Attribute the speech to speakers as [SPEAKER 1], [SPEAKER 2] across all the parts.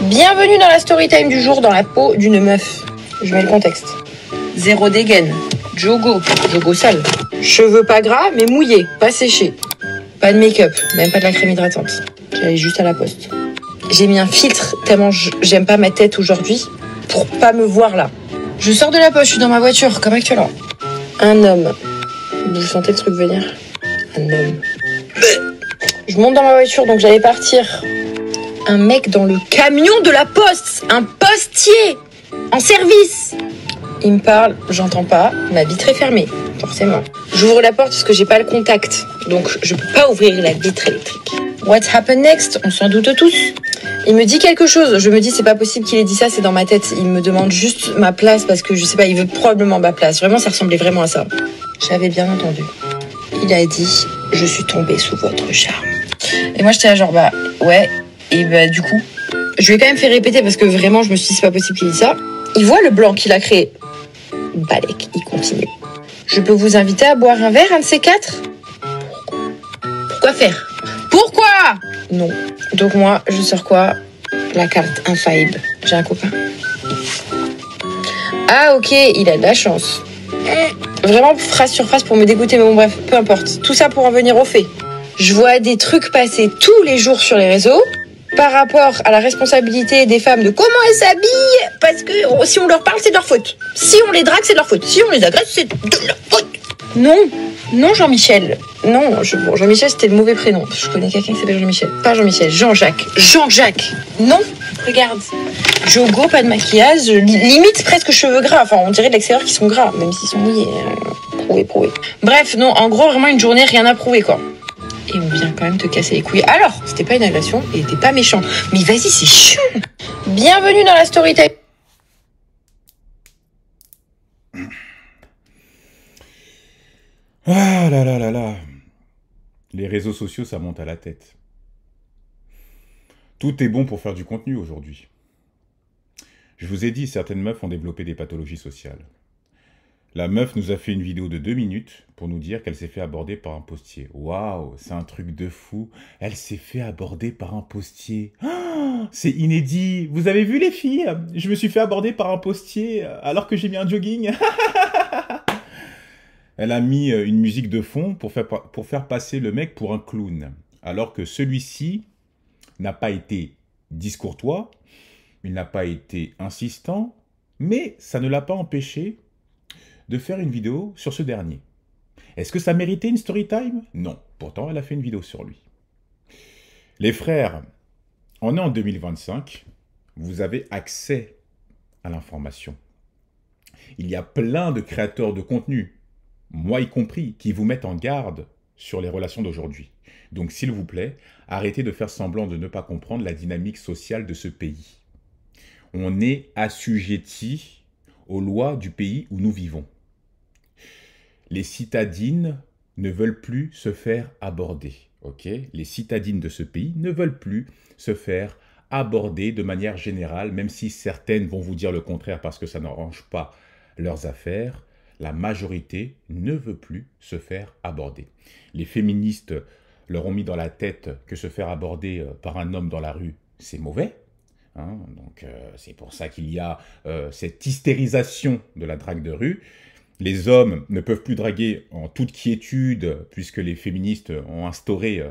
[SPEAKER 1] Bienvenue dans la story time du jour dans la peau d'une meuf. Je mets le contexte. Zéro dégaine, jogo sale. Cheveux pas gras mais mouillés, pas séchés. Pas de make-up, même pas de la crème hydratante. J'allais juste à la poste. J'ai mis un filtre tellement j'aime pas ma tête aujourd'hui pour pas me voir là. Je sors de la poche, je suis dans ma voiture comme actuellement. Un homme. Vous sentez le truc venir? Un homme. Je monte dans ma voiture donc j'allais partir. Un mec dans le camion de la poste, un postier, en service. Il me parle, j'entends pas, ma vitre est fermée, forcément. J'ouvre la porte parce que j'ai pas le contact, donc je peux pas ouvrir la vitre électrique. What happened next? On s'en doute tous. Il me dit quelque chose, je me dis c'est pas possible qu'il ait dit ça, c'est dans ma tête. Il me demande juste ma place parce que je sais pas, il veut probablement ma place. Vraiment, ça ressemblait vraiment à ça. J'avais bien entendu. Il a dit, je suis tombée sous votre charme. Et moi j'étais là genre bah ouais. Et bah du coup, je lui ai quand même fait répéter parce que vraiment je me suis dit c'est pas possible qu'il dise ça. Il voit le blanc qu'il a créé. Balek, il continue. Je peux vous inviter à boire un verre, un de ces quatre? Pourquoi faire? Pourquoi? Non. Donc moi, je sors quoi? La carte infaillible. J'ai un copain. Ah ok, il a de la chance. Vraiment phrase sur phrase pour me dégoûter, mais bon bref, peu importe. Tout ça pour en venir au fait. Je vois des trucs passer tous les jours sur les réseaux par rapport à la responsabilité des femmes de comment elles s'habillent, parce que si on leur parle, c'est de leur faute. Si on les drague, c'est de leur faute. Si on les agresse, c'est de leur faute. Non Jean-Michel. Non, Jean-Michel, c'était le mauvais prénom. Je connais quelqu'un qui s'appelle Jean-Michel. Pas Jean-Michel, Jean-Jacques. Jean-Jacques. Non, regarde. Jogo, pas de maquillage, limite presque cheveux gras. Enfin, on dirait de l'extérieur qui sont gras, même s'ils sont mouillés. Prouvé. Bref, non, en gros, vraiment une journée, rien à prouver, quoi. Et on vient quand même te casser les couilles. Alors, c'était pas une agression et t'es pas méchant. Mais vas-y, c'est chiant. Bienvenue dans la story time.
[SPEAKER 2] Ah là là là là. Les réseaux sociaux, ça monte à la tête. Tout est bon pour faire du contenu aujourd'hui. Je vous ai dit, certaines meufs ont développé des pathologies sociales. La meuf nous a fait une vidéo de 2 minutes pour nous dire qu'elle s'est fait aborder par un postier. Waouh, c'est un truc de fou. Elle s'est fait aborder par un postier. Oh, c'est inédit. Vous avez vu les filles? Je me suis fait aborder par un postier alors que j'ai mis un jogging. Elle a mis une musique de fond pour faire passer le mec pour un clown. Alors que celui-ci n'a pas été discourtois, il n'a pas été insistant, mais ça ne l'a pas empêché de faire une vidéo sur ce dernier. Est-ce que ça méritait une story time? Non. Pourtant, elle a fait une vidéo sur lui. Les frères, on est en 2025. Vous avez accès à l'information. Il y a plein de créateurs de contenu, moi y compris, qui vous mettent en garde sur les relations d'aujourd'hui. Donc, s'il vous plaît, arrêtez de faire semblant de ne pas comprendre la dynamique sociale de ce pays. On est assujetti aux lois du pays où nous vivons. Les citadines ne veulent plus se faire aborder. Okay? Les citadines de ce pays ne veulent plus se faire aborder de manière générale, même si certaines vont vous dire le contraire parce que ça n'arrange pas leurs affaires. La majorité ne veut plus se faire aborder. Les féministes leur ont mis dans la tête que se faire aborder par un homme dans la rue, c'est mauvais. Hein? Donc c'est pour ça qu'il y a cette hystérisation de la drague de rue. Les hommes ne peuvent plus draguer en toute quiétude puisque les féministes ont instauré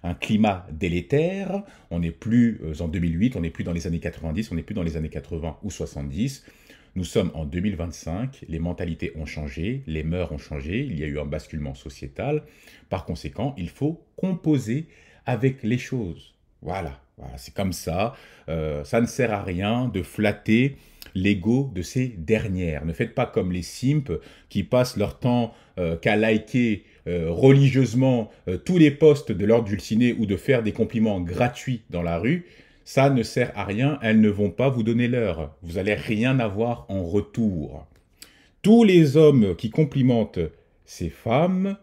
[SPEAKER 2] un climat délétère. On n'est plus en 2008, on n'est plus dans les années 90, on n'est plus dans les années 80 ou 70. Nous sommes en 2025, les mentalités ont changé, les mœurs ont changé, il y a eu un basculement sociétal. Par conséquent, il faut composer avec les choses. Voilà, c'est comme ça. Ça ne sert à rien de flatter l'ego de ces dernières. Ne faites pas comme les simps qui passent leur temps qu'à liker religieusement tous les posts de leur dulciné ou de faire des compliments gratuits dans la rue. Ça ne sert à rien, elles ne vont pas vous donner l'heure. Vous n'allez rien avoir en retour. Tous les hommes qui complimentent ces femmes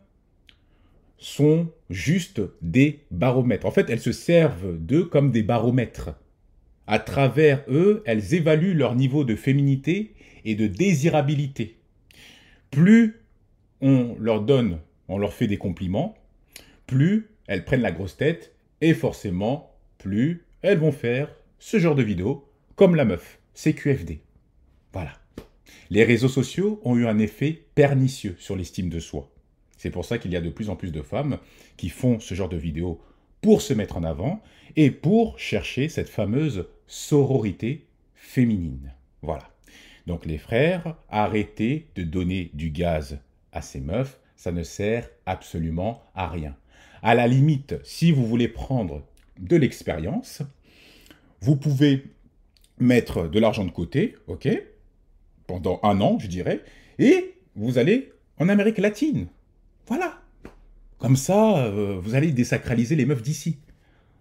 [SPEAKER 2] sont juste des baromètres. En fait, elles se servent d'eux comme des baromètres. À travers eux, elles évaluent leur niveau de féminité et de désirabilité. Plus on leur fait des compliments, plus elles prennent la grosse tête et forcément, plus elles vont faire ce genre de vidéos comme la meuf, CQFD. Voilà. Les réseaux sociaux ont eu un effet pernicieux sur l'estime de soi. C'est pour ça qu'il y a de plus en plus de femmes qui font ce genre de vidéos pour se mettre en avant et pour chercher cette fameuse sororité féminine. Voilà. Donc les frères, arrêtez de donner du gaz à ces meufs, ça ne sert absolument à rien. À la limite, si vous voulez prendre de l'expérience, vous pouvez mettre de l'argent de côté, ok, pendant 1 an, je dirais, et vous allez en Amérique latine. Voilà. Comme ça, vous allez désacraliser les meufs d'ici.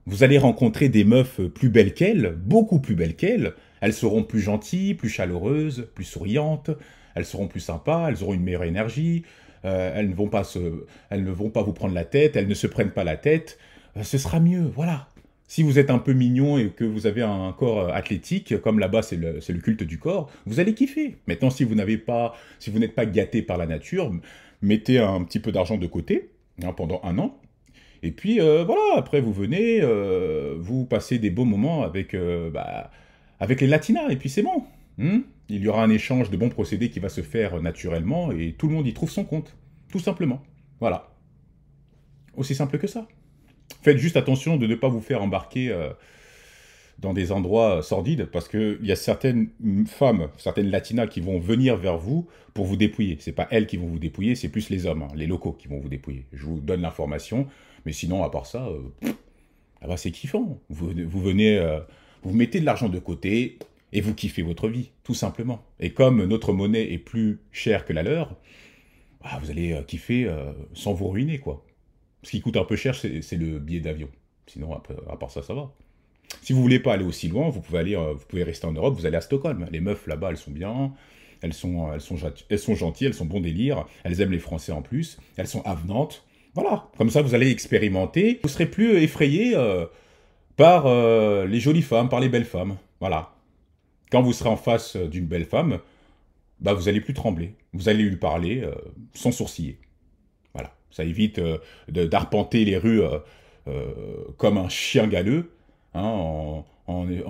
[SPEAKER 2] Vous allez rencontrer des meufs plus belles qu'elles, beaucoup plus belles qu'elles. Elles seront plus gentilles, plus chaleureuses, plus souriantes. Elles seront plus sympas, elles auront une meilleure énergie. Elles ne vont pas vous prendre la tête, elles ne se prennent pas la tête. Ce sera mieux, voilà. Si vous êtes un peu mignon et que vous avez un corps athlétique, comme là-bas c'est le culte du corps, vous allez kiffer. Maintenant, si vous n'êtes pas gâté par la nature, mettez un petit peu d'argent de côté pendant 1 an. Et puis voilà, après vous venez, vous passez des beaux moments avec les latinas, et puis c'est bon. Il y aura un échange de bons procédés qui va se faire naturellement, et tout le monde y trouve son compte, tout simplement. Voilà. Aussi simple que ça. Faites juste attention de ne pas vous faire embarquer dans des endroits sordides, parce qu'il y a certaines femmes, certaines latinas qui vont venir vers vous pour vous dépouiller. C'est pas elles qui vont vous dépouiller, c'est plus les hommes, les locaux qui vont vous dépouiller. Je vous donne l'information, mais sinon, à part ça, c'est kiffant. Vous venez, vous mettez de l'argent de côté et vous kiffez votre vie, tout simplement. Et comme notre monnaie est plus chère que la leur, vous allez kiffer sans vous ruiner, quoi. Ce qui coûte un peu cher, c'est le billet d'avion. Sinon, à part ça, ça va. Si vous voulez pas aller aussi loin, vous pouvez rester en Europe, vous allez à Stockholm. Les meufs là-bas, elles sont bien, elles sont gentilles, elles sont bon délire, elles aiment les Français en plus, elles sont avenantes. Voilà, comme ça vous allez expérimenter. Vous serez plus effrayé par les jolies femmes, par les belles femmes. Voilà. Quand vous serez en face d'une belle femme, vous allez plus trembler. Vous allez lui parler sans sourciller. Voilà. Ça évite d'arpenter les rues comme un chien galeux, en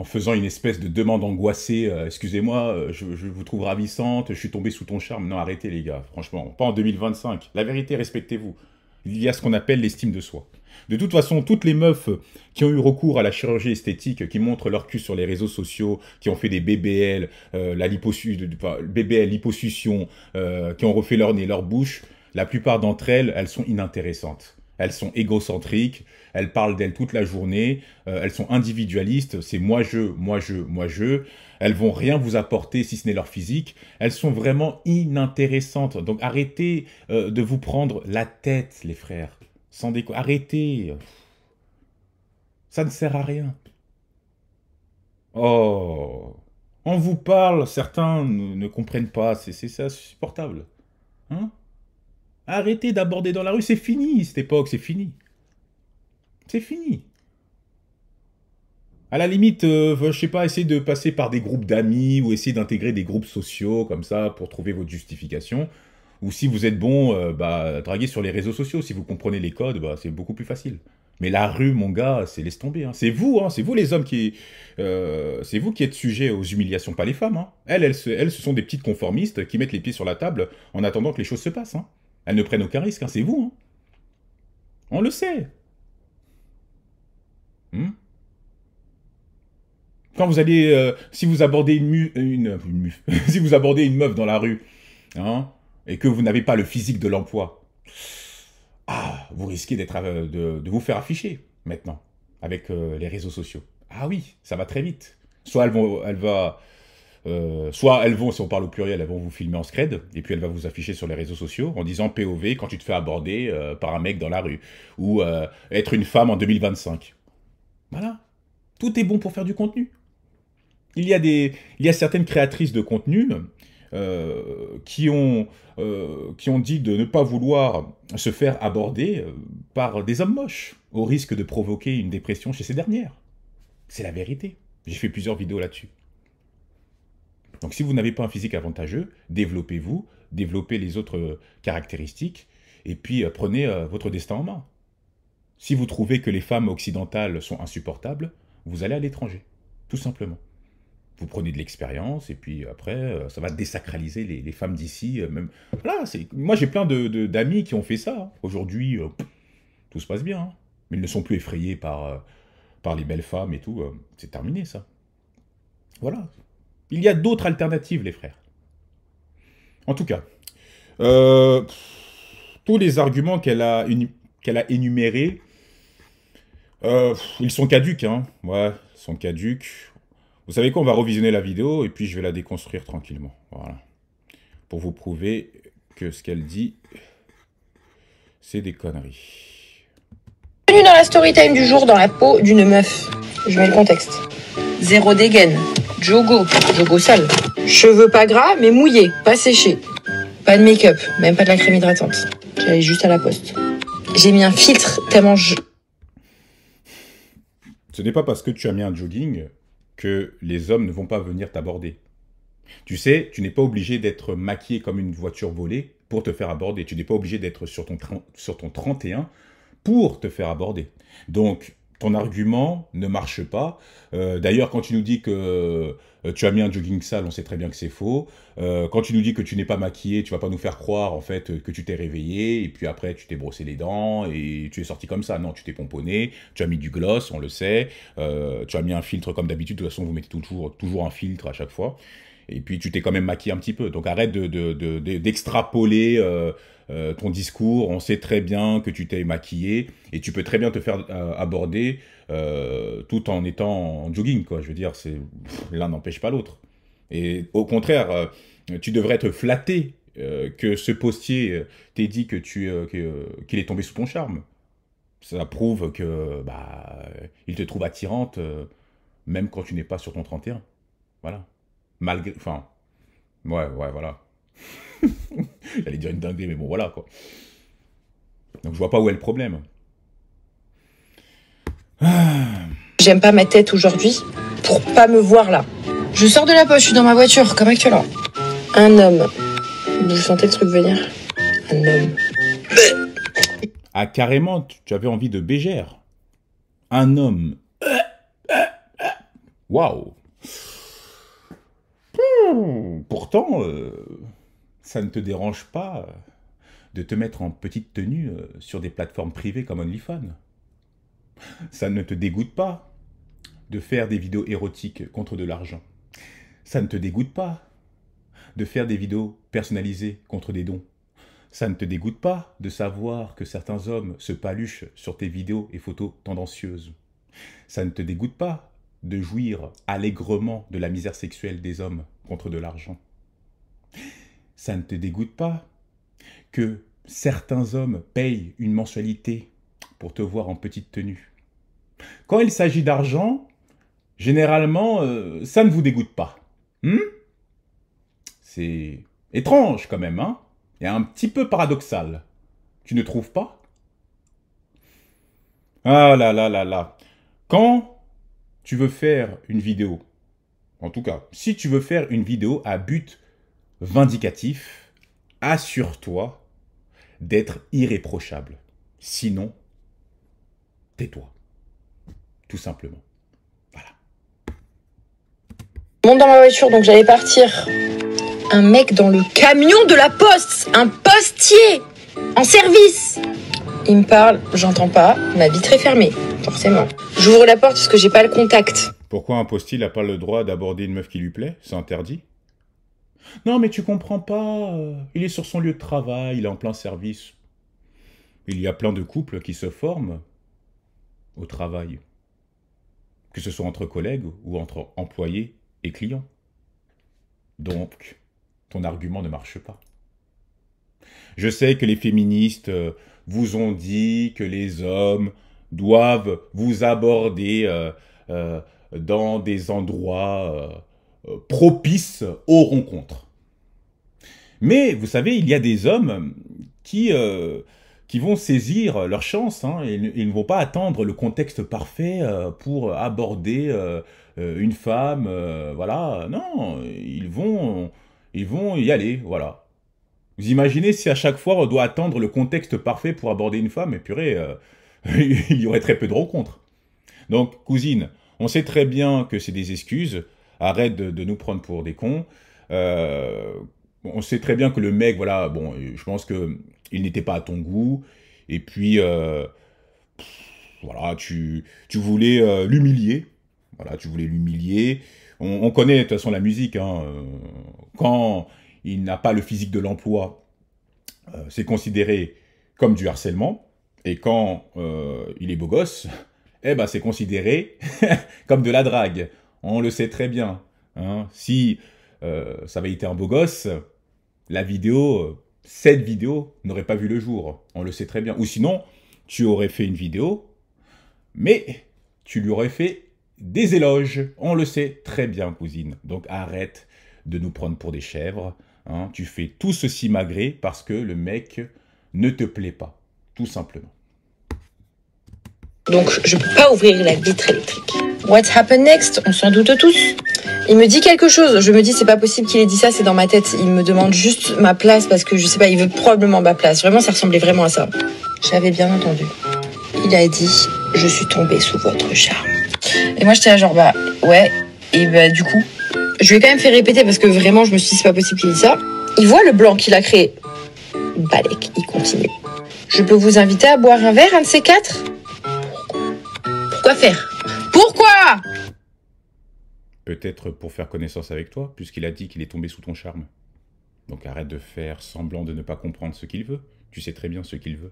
[SPEAKER 2] faisant une espèce de demande angoissée. Excusez-moi, je vous trouve ravissante, je suis tombé sous ton charme. Non, arrêtez les gars, franchement, pas en 2025. La vérité, respectez-vous. Il y a ce qu'on appelle l'estime de soi. De toute façon, toutes les meufs qui ont eu recours à la chirurgie esthétique, qui montrent leur cul sur les réseaux sociaux, qui ont fait des BBL, BBL, liposuction, qui ont refait leur nez, leur bouche, la plupart d'entre elles, elles sont inintéressantes. Elles sont égocentriques, elles parlent d'elles toute la journée, elles sont individualistes, c'est moi je, moi je, moi je. Elles vont rien vous apporter si ce n'est leur physique. Elles sont vraiment inintéressantes. Donc arrêtez de vous prendre la tête, les frères. Sans déconner. Arrêtez. Ça ne sert à rien. Oh. On vous parle, certains ne comprennent pas. C'est insupportable. Hein? Arrêtez d'aborder dans la rue, c'est fini cette époque, c'est fini. C'est fini. À la limite, je sais pas, essayez de passer par des groupes d'amis ou essayer d'intégrer des groupes sociaux comme ça pour trouver votre justification. Ou si vous êtes bon, draguez sur les réseaux sociaux. Si vous comprenez les codes, c'est beaucoup plus facile. Mais la rue, mon gars, laisse tomber. Hein. C'est vous les hommes c'est vous qui êtes sujets aux humiliations, pas les femmes. Hein. Elles, ce sont des petites conformistes qui mettent les pieds sur la table en attendant que les choses se passent. Hein. Elles ne prennent aucun risque, hein. C'est vous. Hein. On le sait. Quand vous allez, si vous abordez si vous abordez une meuf dans la rue, hein, et que vous n'avez pas le physique de l'emploi, vous risquez de vous faire afficher maintenant avec les réseaux sociaux. Ah oui, ça va très vite. Soit elles vont, si on parle au pluriel, elles vont vous filmer en scred, et puis elle va vous afficher sur les réseaux sociaux en disant POV quand tu te fais aborder par un mec dans la rue, ou être une femme en 2025. Voilà. Tout est bon pour faire du contenu. Il y a certaines créatrices de contenu qui ont dit de ne pas vouloir se faire aborder par des hommes moches, au risque de provoquer une dépression chez ces dernières. C'est la vérité. J'ai fait plusieurs vidéos là-dessus. Donc si vous n'avez pas un physique avantageux, développez-vous, développez les autres caractéristiques, et puis prenez votre destin en main. Si vous trouvez que les femmes occidentales sont insupportables, vous allez à l'étranger. Tout simplement. Vous prenez de l'expérience et puis après, ça va désacraliser les femmes d'ici. Même. Voilà, moi j'ai plein d'amis qui ont fait ça. Hein. Aujourd'hui, tout se passe bien. Hein. Mais ils ne sont plus effrayés par les belles femmes et tout. C'est terminé ça. Voilà. Il y a d'autres alternatives, les frères. En tout cas, tous les arguments qu'elle a énumérés, ils sont caduques. Hein. Ouais, ils sont caduques. Vous savez quoi, on va revisionner la vidéo et puis je vais la déconstruire tranquillement. Voilà. Pour vous prouver que ce qu'elle dit, c'est des conneries.
[SPEAKER 1] Bienvenue dans la story time du jour dans la peau d'une meuf. Je mets le contexte. Zéro dégaine. Jogo sale. Cheveux pas gras mais mouillés, pas séchés. Pas de make-up, même pas de la crème hydratante. J'allais juste à la poste. J'ai mis un filtre tellement je...
[SPEAKER 2] Ce n'est pas parce que tu as mis un jogging que les hommes ne vont pas venir t'aborder. Tu sais, tu n'es pas obligé d'être maquillé comme une voiture volée pour te faire aborder. Tu n'es pas obligé d'être sur ton 31 pour te faire aborder. Donc, ton argument ne marche pas. D'ailleurs, quand tu nous dis que tu as mis un jogging sale, on sait très bien que c'est faux. Quand tu nous dis que tu n'es pas maquillé, tu vas pas nous faire croire en fait que tu t'es réveillé et puis après tu t'es brossé les dents et tu es sorti comme ça. Non, tu t'es pomponné, tu as mis du gloss, on le sait. Tu as mis un filtre comme d'habitude. De toute façon, vous mettez toujours un filtre à chaque fois. Et puis tu t'es quand même maquillé un petit peu. Donc arrête d'extrapoler ton discours. On sait très bien que tu t'es maquillé et tu peux très bien te faire aborder tout en étant en jogging, quoi. Je veux dire, l'un n'empêche pas l'autre. Et au contraire, tu devrais te flatter que ce postier t'ait dit que qu'il est tombé sous ton charme. Ça prouve que il te trouve attirante même quand tu n'es pas sur ton 31. Voilà. Malgré... Enfin... Ouais, voilà. J'allais dire une dinguerie, mais bon, voilà, quoi. Donc, je vois pas où est le problème.
[SPEAKER 1] J'aime pas ma tête aujourd'hui pour pas me voir là. Je sors de la poche, je suis dans ma voiture, comme actuellement. Un homme. Vous sentez le truc venir? Un homme.
[SPEAKER 2] Ah, carrément, tu avais envie de bégère. Un homme. Waouh. Pourtant, ça ne te dérange pas de te mettre en petite tenue sur des plateformes privées comme OnlyFans. Ça ne te dégoûte pas de faire des vidéos érotiques contre de l'argent. Ça ne te dégoûte pas de faire des vidéos personnalisées contre des dons. Ça ne te dégoûte pas de savoir que certains hommes se paluchent sur tes vidéos et photos tendancieuses. Ça ne te dégoûte pas de jouir allègrement de la misère sexuelle des hommes contre de l'argent. Ça ne te dégoûte pas que certains hommes payent une mensualité pour te voir en petite tenue. Quand il s'agit d'argent, généralement, ça ne vous dégoûte pas. C'est étrange quand même, hein? Et un petit peu paradoxal. Tu ne trouves pas? Ah là là là là. Quand tu veux faire une vidéo, en tout cas, si tu veux faire une vidéo à but vindicatif, assure-toi d'être irréprochable. Sinon, tais-toi. Tout simplement. Voilà.
[SPEAKER 1] Je monte dans ma voiture, donc j'allais partir. Un mec dans le camion de la poste, un postier, en service. Il me parle, j'entends pas, ma vitre est fermée, forcément. J'ouvre la porte parce que j'ai pas le contact.
[SPEAKER 2] Pourquoi un postier n'a pas le droit d'aborder une meuf qui lui plaît? C'est interdit? Non, mais tu comprends pas. Il est sur son lieu de travail, il est en plein service. Il y a plein de couples qui se forment au travail. Que ce soit entre collègues ou entre employés et clients. Donc, ton argument ne marche pas. Je sais que les féministes vous ont dit que les hommes doivent vous aborder dans des endroits propices aux rencontres. Mais vous savez, il y a des hommes qui vont saisir leur chance, hein, et ils ne vont pas attendre le contexte parfait pour aborder une femme, voilà. Non, ils vont y aller, voilà. Vous imaginez si à chaque fois on doit attendre le contexte parfait pour aborder une femme, et purée, il y aurait très peu de rencontres. Donc, cousine, On sait très bien que c'est des excuses. Arrête de nous prendre pour des cons. On sait très bien que le mec, voilà, bon, je pense que il n'était pas à ton goût. Et puis, voilà, tu voulais l'humilier. Voilà, tu voulais l'humilier. On connaît de toute façon la musique. Hein, quand il n'a pas le physique de l'emploi, c'est considéré comme du harcèlement. Et quand il est beau gosse, eh ben, c'est considéré comme de la drague. On le sait très bien. Hein. Si ça avait été un beau gosse, la vidéo, cette vidéo n'aurait pas vu le jour. On le sait très bien. Ou sinon, tu aurais fait une vidéo, mais tu lui aurais fait des éloges. On le sait très bien, cousine. Donc arrête de nous prendre pour des chèvres. Hein. Tu fais tout ceci malgré parce que le mec ne te plaît pas. Tout simplement.
[SPEAKER 1] Donc je peux pas ouvrir la vitre électrique. What's happened next? On s'en doute tous. Il me dit quelque chose. Je me dis c'est pas possible qu'il ait dit ça, c'est dans ma tête. Il me demande juste ma place parce que je sais pas, il veut probablement ma place. Vraiment, ça ressemblait vraiment à ça. J'avais bien entendu. Il a dit je suis tombée sous votre charme. Et moi j'étais là genre bah ouais. Et bah du coup, je lui ai quand même fait répéter parce que vraiment je me suis dit c'est pas possible qu'il ait dit ça. Il voit le blanc qu'il a créé. Balek, il continue. Je peux vous inviter à boire un verre, un de ces quatre? Pourquoi faire? Pourquoi?
[SPEAKER 2] Peut-être pour faire connaissance avec toi, puisqu'il a dit qu'il est tombé sous ton charme. Donc arrête de faire semblant de ne pas comprendre ce qu'il veut. Tu sais très bien ce qu'il veut.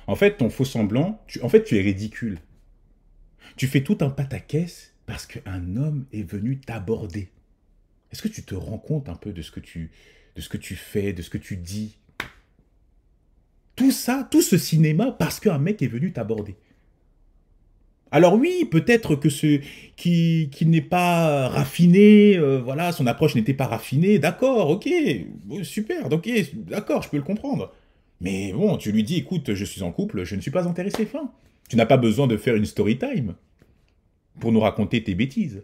[SPEAKER 2] En fait, ton faux semblant, tu es ridicule. Tu fais tout un pataquès parce qu'un homme est venu t'aborder. Est-ce que tu te rends compte un peu de ce que tu fais, de ce que tu dis? Tout ça, tout ce cinéma, parce qu'un mec est venu t'aborder. Alors oui, peut-être que qui n'est pas raffiné, voilà, son approche n'était pas raffinée, d'accord, ok, super, ok, d'accord, je peux le comprendre. Mais bon, tu lui dis, écoute, je suis en couple, je ne suis pas intéressé, fin. Tu n'as pas besoin de faire une story time pour nous raconter tes bêtises.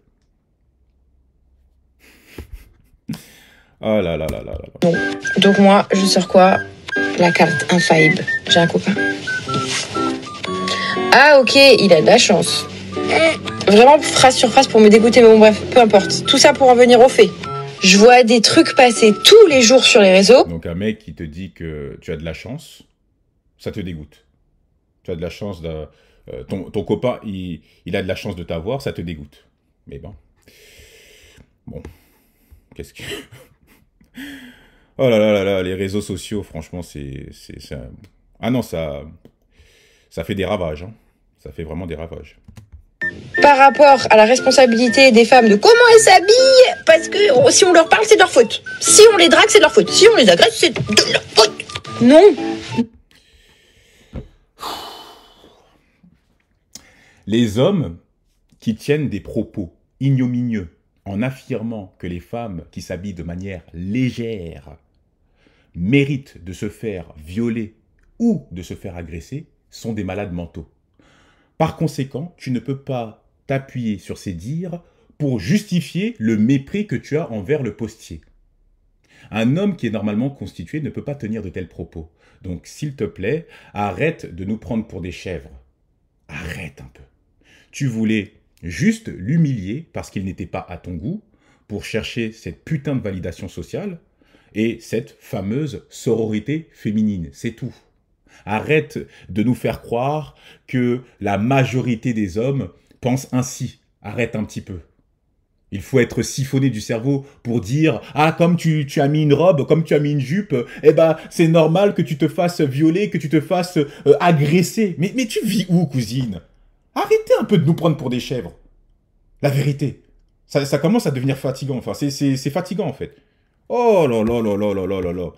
[SPEAKER 2] Oh là là là là là.
[SPEAKER 1] Bon, donc moi, je sors quoi? La carte infaillible. J'ai un copain. Ah ok, il a de la chance. Vraiment phrase sur phrase pour me dégoûter, mais bon bref, peu importe. Tout ça pour en venir au fait. Je vois des trucs passer tous les jours sur les réseaux.
[SPEAKER 2] Donc un mec qui te dit que tu as de la chance, ça te dégoûte. Tu as de la chance, ton copain, il a de la chance de t'avoir, ça te dégoûte. Mais bon. Bon. Qu'est-ce que... Oh là là là là, les réseaux sociaux, franchement, c'est... Ah non, ça fait des ravages, hein. Ça fait vraiment des ravages.
[SPEAKER 1] Par rapport à la responsabilité des femmes de comment elles s'habillent, parce que si on leur parle, c'est de leur faute. Si on les drague, c'est de leur faute. Si on les agresse, c'est de leur faute. Non.
[SPEAKER 2] Les hommes qui tiennent des propos ignominieux en affirmant que les femmes qui s'habillent de manière légère méritent de se faire violer ou de se faire agresser sont des malades mentaux. Par conséquent, tu ne peux pas t'appuyer sur ces dires pour justifier le mépris que tu as envers le postier. Un homme qui est normalement constitué ne peut pas tenir de tels propos. Donc, s'il te plaît, arrête de nous prendre pour des chèvres. Arrête un peu. Tu voulais juste l'humilier parce qu'il n'était pas à ton goût pour chercher cette putain de validation sociale et cette fameuse sororité féminine. C'est tout. Arrête de nous faire croire que la majorité des hommes pensent ainsi. Arrête un petit peu. Il faut être siphonné du cerveau pour dire « Ah, comme tu as mis une robe, comme tu as mis une jupe, eh ben, c'est normal que tu te fasses violer, que tu te fasses agresser. » Mais tu vis où, cousine? Arrêtez un peu de nous prendre pour des chèvres. La vérité. Ça commence à devenir fatigant. Enfin, c'est fatigant, en fait. Oh là là là là là là là là.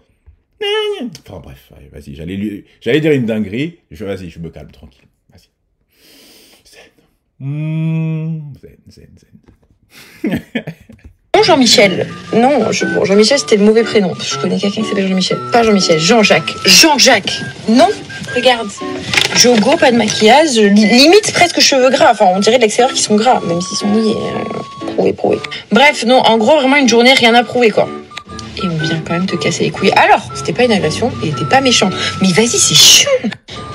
[SPEAKER 2] Enfin bref, vas-y, j'allais dire une dinguerie. Vas-y, je me calme, tranquille. Vas-y. Zen.
[SPEAKER 1] Non, Jean-Michel. Non, bon, Jean-Michel, c'était le mauvais prénom. Je connais quelqu'un qui s'appelle Jean-Michel. Pas Jean-Michel, Jean-Jacques. Jean-Jacques. Non, regarde. Jogo, pas de maquillage, limite presque cheveux gras. Enfin, on dirait de l'extérieur qui sont gras, même s'ils sont mouillés. Prouvé. Bref, non, en gros, vraiment une journée, rien à prouver, quoi. Et on vient quand même te casser les couilles. Alors, c'était pas une agression, il était pas méchant. Mais vas-y, c'est chiant.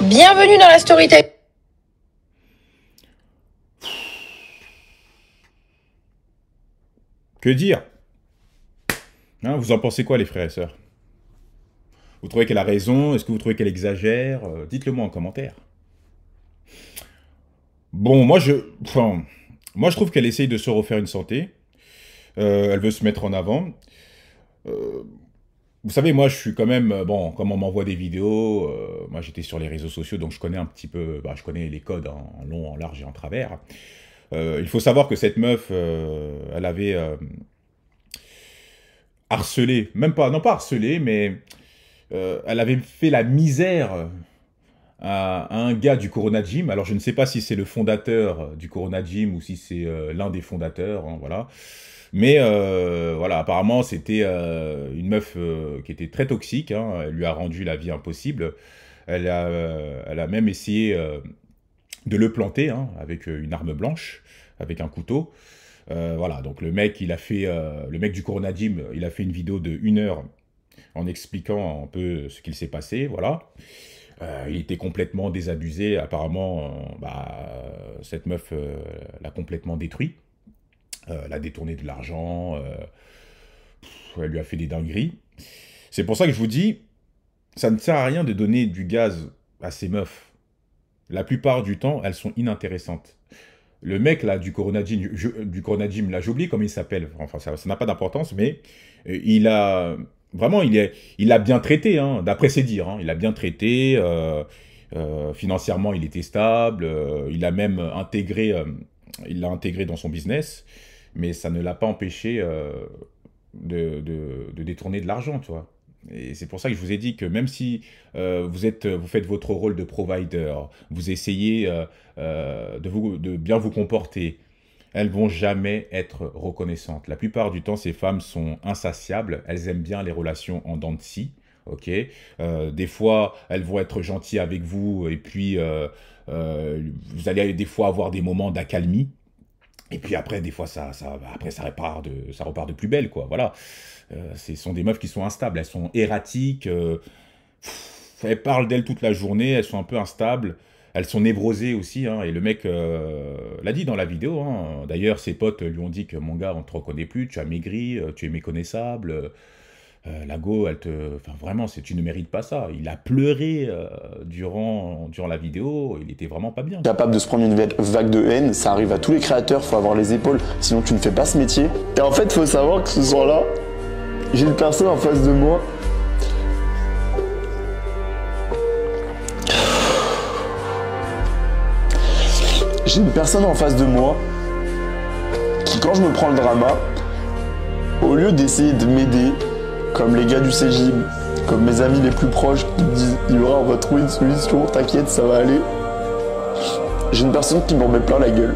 [SPEAKER 1] Bienvenue dans la story time.
[SPEAKER 2] Que dire? Hein, vous en pensez quoi, les frères et sœurs? Vous trouvez qu'elle a raison? Est-ce que vous trouvez qu'elle exagère? Dites-le moi en commentaire. Bon, moi, je trouve qu'elle essaye de se refaire une santé. Elle veut se mettre en avant. Euh, Vous savez, moi, je suis quand même, bon, comme on m'envoie des vidéos, moi, j'étais sur les réseaux sociaux, donc je connais un petit peu, bah, je connais les codes en long, en large et en travers. Il faut savoir que cette meuf, elle avait harcelé, même pas, non pas harcelé, mais elle avait fait la misère à un gars du Corona Gym. Alors, je ne sais pas si c'est le fondateur du Corona Gym ou si c'est l'un des fondateurs, hein, voilà. Mais voilà, apparemment, c'était une meuf qui était très toxique, hein. Elle lui a rendu la vie impossible. Elle a même essayé de le planter, hein, avec une arme blanche, avec un couteau. Voilà, donc le mec du Corona Gym, il a fait une vidéo de 1 heure en expliquant un peu ce qu'il s'est passé, voilà. Il était complètement désabusé, apparemment, cette meuf l'a complètement détruit. Elle a détourné de l'argent, elle lui a fait des dingueries. C'est pour ça que je vous dis, ça ne sert à rien de donner du gaz à ces meufs. La plupart du temps, elles sont inintéressantes. Le mec là du Corona Gym, là, j'ai oublié comment il s'appelle. Enfin, ça n'a pas d'importance, mais il a vraiment, il a bien traité, hein, d'après ses dires. Hein, il a bien traité. Financièrement, il était stable. Il a même intégré, il l'a intégré dans son business, mais ça ne l'a pas empêché de détourner de l'argent, tu vois. Et c'est pour ça que je vous ai dit que même si vous faites votre rôle de provider, vous essayez de bien vous comporter, elles vont jamais être reconnaissantes. La plupart du temps, ces femmes sont insatiables, elles aiment bien les relations en dents de scie, ok. Des fois, elles vont être gentilles avec vous, et puis vous allez des fois avoir des moments d'accalmie. Et puis après, des fois, ça repart de plus belle, quoi. Voilà. Ce sont des meufs qui sont instables. Elles sont erratiques. Elles parlent d'elles toute la journée. Elles sont un peu instables. Elles sont névrosées aussi, hein. Et le mec l'a dit dans la vidéo, hein. D'ailleurs, ses potes lui ont dit que mon gars, on ne te reconnaît plus. Tu as maigri. Tu es méconnaissable. La go, enfin, vraiment, tu ne mérites pas ça. Il a pleuré durant la vidéo. Il était vraiment pas bien.
[SPEAKER 3] Capable de se prendre une vague de haine, ça arrive à tous les créateurs, faut avoir les épaules, sinon tu ne fais pas ce métier. Et en fait, faut savoir que ce soir-là, j'ai une personne en face de moi. J'ai une personne en face de moi qui, quand je me prends le drama, au lieu d'essayer de m'aider, comme les gars du CGIM, comme mes amis les plus proches qui me disent « Yura, on va trouver une solution, t'inquiète, ça va aller », j'ai une personne qui m'en met plein la gueule.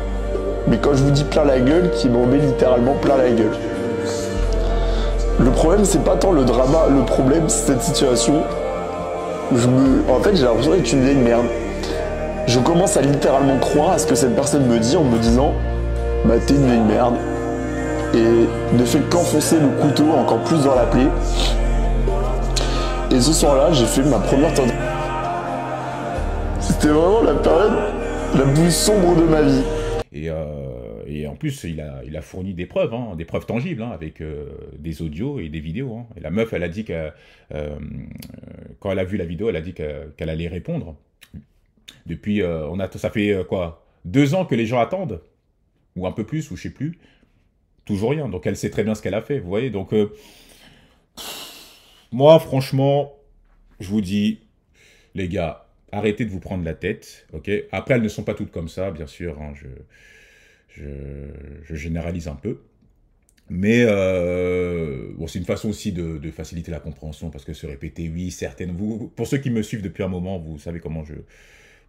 [SPEAKER 3] Mais quand je vous dis plein la gueule, qui m'en met littéralement plein la gueule. Le problème, c'est pas tant le drama, le problème, c'est cette situation. En fait, j'ai l'impression d'être une vieille merde. Je commence à littéralement croire à ce que cette personne me dit en me disant « Bah, t'es une vieille merde ». Et ne fait qu'enfoncer le couteau encore plus dans la plaie. Et ce soir-là, j'ai fait ma première tentative. C'était vraiment la période la plus sombre de ma vie.
[SPEAKER 2] Et en plus, il a fourni des preuves, hein, des preuves tangibles, hein, avec des audios et des vidéos. Hein. Et la meuf, elle a dit que quand elle a vu la vidéo, elle a dit qu'elle allait répondre. Depuis, ça fait quoi, 2 ans que les gens attendent, ou un peu plus, ou je sais plus. Toujours rien. Donc elle sait très bien ce qu'elle a fait, vous voyez. Donc moi, franchement, je vous dis, les gars, arrêtez de vous prendre la tête, ok. Après, elles ne sont pas toutes comme ça, bien sûr, hein, je généralise un peu. Mais bon, c'est une façon aussi de faciliter la compréhension, parce que se répéter, oui, certaines... pour ceux qui me suivent depuis un moment, vous savez comment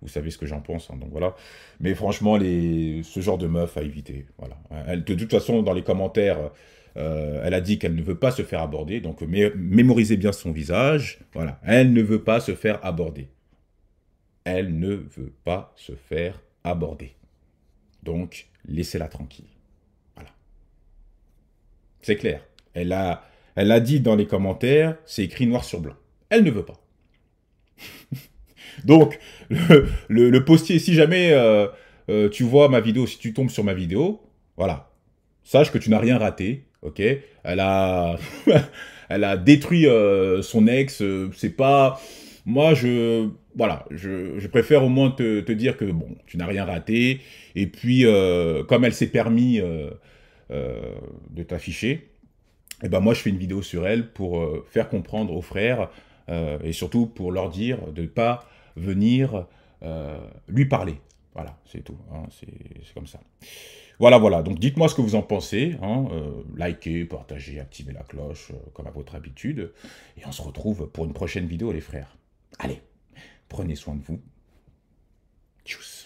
[SPEAKER 2] vous savez ce que j'en pense, hein, donc voilà. Mais franchement, ce genre de meuf à éviter, voilà. De toute façon, dans les commentaires, elle a dit qu'elle ne veut pas se faire aborder, donc mémorisez bien son visage, voilà. Elle ne veut pas se faire aborder. Elle ne veut pas se faire aborder. Donc, laissez-la tranquille. Voilà. C'est clair. Elle a dit dans les commentaires, c'est écrit noir sur blanc. Elle ne veut pas. Donc, le postier, si jamais tu vois ma vidéo, si tu tombes sur ma vidéo, voilà. sache que tu n'as rien raté, ok? Elle a, elle a détruit son ex, c'est pas... Moi, voilà, je préfère au moins te dire que, bon, tu n'as rien raté, et puis, comme elle s'est permis de t'afficher, et ben moi, je fais une vidéo sur elle pour faire comprendre aux frères, et surtout pour leur dire de ne pas venir lui parler. Voilà, c'est tout, hein, c'est comme ça. Voilà, voilà, donc dites-moi ce que vous en pensez, hein, likez, partagez, activez la cloche, comme à votre habitude, et on se retrouve pour une prochaine vidéo, les frères. Allez, prenez soin de vous. Tchuss.